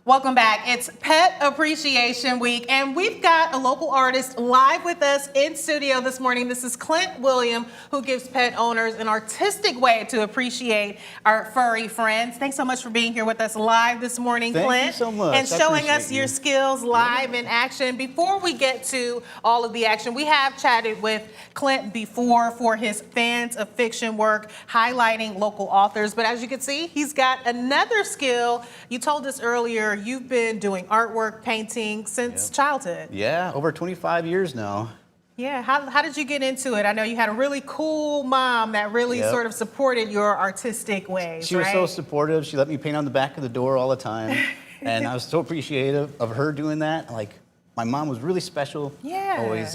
Welcome back. It's Pet Appreciation Week, and we've got a local artist live with us in studio this morning. This is Clint William, who gives pet owners an artistic way to appreciate our furry friends. Thanks so much for being here with us live this morning, Clint. Thank you so much. And showing us your skills live in action. Before we get to all of the action, we have chatted with Clint before for his Fans of Fiction work, highlighting local authors. But as you can see, he's got another skill. You told us earlier you've been doing artwork, painting since childhood. Yeah, over 25 years now. Yeah, how did you get into it? I know you had a really cool mom that really sort of supported your artistic ways, She was so supportive. She let me paint on the back of the door all the time. And I was so appreciative of her doing that. Like, my mom was really special. Yeah. Always,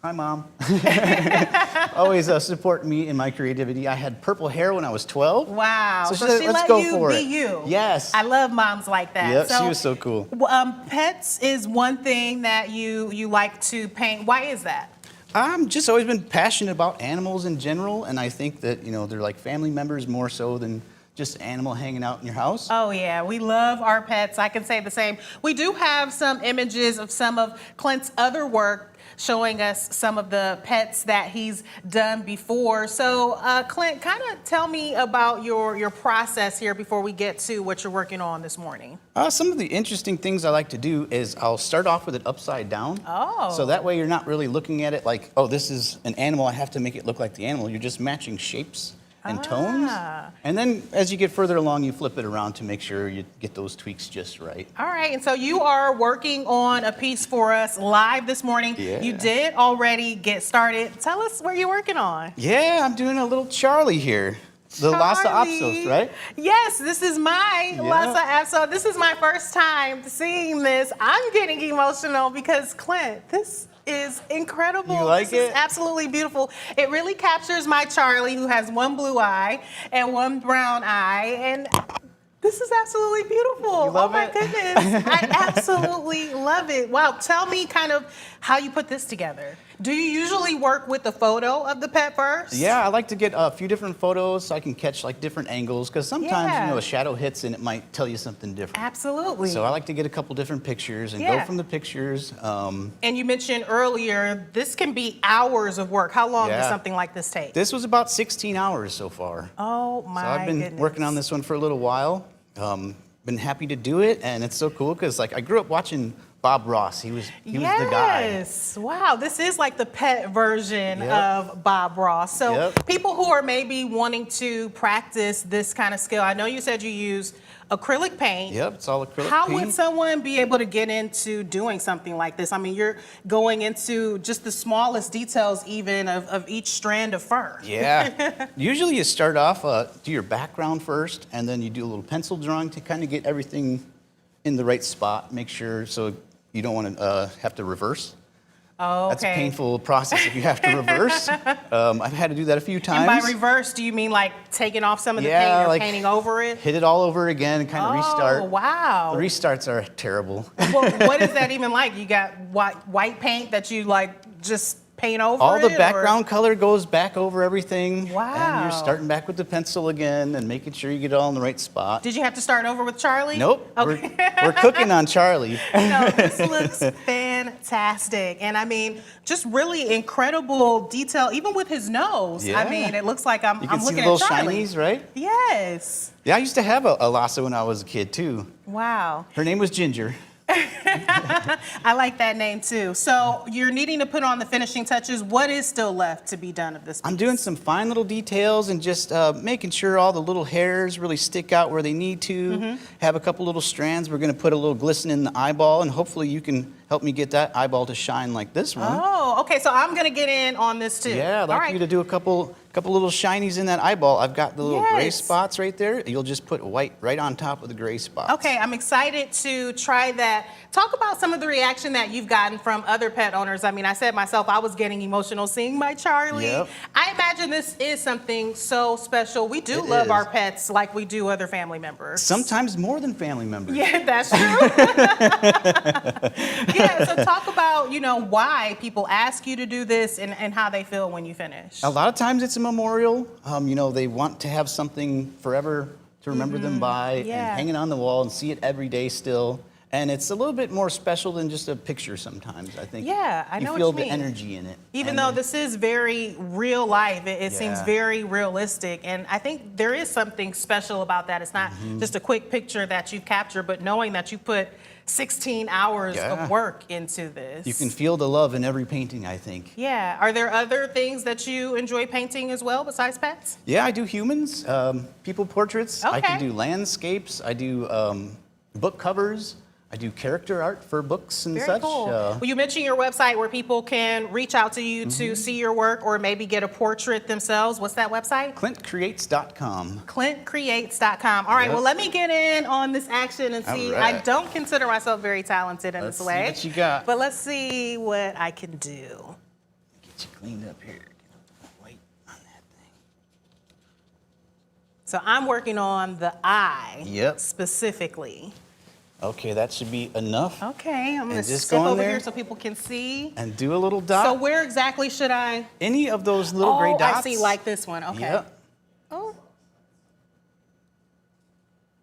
hi, Mom. Always supporting me in my creativity. I had purple hair when I was 12. Wow. So she let's let go you for be it. you. Yes. I love moms like that. Yep, she was so cool. Pets is one thing that you like to paint. Why is that? I'm just always been passionate about animals in general, and I think that, they're like family members more so than just an animal hanging out in your house. Oh yeah, we love our pets. I can say the same. We do have some images of some of Clint's other work showing us some of the pets that he's done before. So Clint, kind of tell me about your process here before we get to what you're working on this morning. Some of the interesting things I like to do is I'll start off with it upside down. Oh. So that way you're not really looking at it like, oh, this is an animal, I have to make it look like the animal. You're just matching shapes and tones. And then as you get further along, you flip it around to make sure you get those tweaks just right. All right, and so you are working on a piece for us live this morning. Yeah. You did already get started. Tell us what you're working on. Yeah, I'm doing a little Charlie here. The Lhasa Apsos, right? Yes, this is my Lhasa Apso. This is my first time seeing this. I'm getting emotional because, Clint, this is incredible. You like this it? Is absolutely beautiful. It really captures my Charlie, who has one blue eye and one brown eye, and this is absolutely beautiful. You love oh my it? goodness, I absolutely love it. Wow, tell me kind of how you put this together. Do you usually work with the photo of the pet first? Yeah, I like to get a few different photos so I can catch like different angles, because sometimes a shadow hits and it might tell you something different. Absolutely. So I like to get a couple different pictures and go from the pictures. And you mentioned earlier, this can be hours of work. How long does something like this take? This was about 16 hours so far. Oh my So I've been working on this one for a little while. Been happy to do it, and it's so cool because like I grew up watching Bob Ross. He was the guy. Yes. Wow. This is like the pet version of Bob Ross. So people who are maybe wanting to practice this kind of skill, I know you said you use acrylic paint. Yep, it's all acrylic How paint. would someone be able to get into doing something like this? I mean, you're going into just the smallest details even of each strand of fur. Yeah. Usually you start off, do your background first, and then you do a little pencil drawing to kind of get everything in the right spot. Make sure so you don't want to have to reverse. Oh, okay. That's a painful process if you have to reverse. I've had to do that a few times. And by reverse, do you mean like taking off some of the paint or like painting over it? Hit it all over again and kind of restart. Oh, wow. The restarts are terrible. Well, what is that even like? You got white paint that you like just paint over all it? the background color goes back over everything. Wow. And you're starting back with the pencil again and making sure you get it all in the right spot. Did you have to start over with Charlie? Nope. Okay. We're cooking on Charlie. No, this looks fantastic. And I mean, just really incredible detail, even with his nose. Yeah. I mean, it looks like I'm You can looking see the little at Charlie. shinies, right? Yes. Yeah, I used to have a Lhasa when I was a kid too. Wow. Her name was Ginger. I like that name too. So you're needing to put on the finishing touches. What is still left to be done of this piece? I'm doing some fine little details and just making sure all the little hairs really stick out where they need to. Have a couple little strands. We're going to put a little glisten in the eyeball, and hopefully you can help me get that eyeball to shine like this one. Oh, okay. So I'm going to get in on this too. Yeah, I'd like you to do a couple little shinies in that eyeball. I've got the little gray spots right there. You'll just put white right on top of the gray spots. Okay, I'm excited to try that. Talk about some of the reaction that you've gotten from other pet owners. I mean, I said myself, I was getting emotional seeing my Charlie. Yep. I imagine this is something so special. We do love our pets like we do other family members. Sometimes more than family members. Yeah, that's true. Yeah, so talk about, why people ask you to do this and how they feel when you finish. A lot of times it's a memorial. They want to have something forever to remember them by Yeah. and hang it on the wall and see it every day still. And it's a little bit more special than just a picture sometimes, I think. Yeah, I know what you feel you the mean. energy in it. Even And, though this is very real life, it seems Yeah. very realistic. And I think there is something special about that. It's not Mm-hmm. just a quick picture that you've captured, but knowing that you put 16 hours Yeah. of work into this. you can feel the love in every painting, I think. Yeah. Are there other things that you enjoy painting as well besides pets? Yeah, I do humans, people portraits. I Okay. can do landscapes. I do book covers. I do character art for books and Very such. cool. Well, you mentioned your website where people can reach out to you to see your work or maybe get a portrait themselves. What's that website? ClintCreates.com. ClintCreates.com. All right, Yep. well, let me get in on this action and see. All I right. don't consider myself very talented in Let's this see way. what you got. But let's see what I can do. Get you cleaned up here. Get a weight on that thing. So I'm working on the eye Yep. specifically. Okay, that should be enough. Okay, I'm going to And just step go in over there. here so people can see. And do a little dot. So where exactly should I? Any of those little gray Oh, dots. I see, like this one. Okay. Yep. Oh,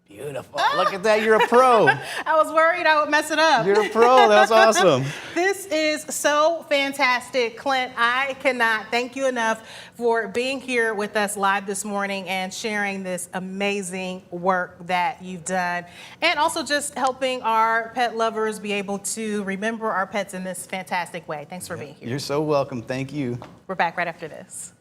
Beautiful. Look at that. You're a pro. I was worried I would mess it up. You're a pro. That's awesome. This is so fantastic, Clint. I cannot thank you enough for being here with us live this morning and sharing this amazing work that you've done. And also just helping our pet lovers be able to remember our pets in this fantastic way. Thanks for being here. You're so welcome. Thank you. We're back right after this.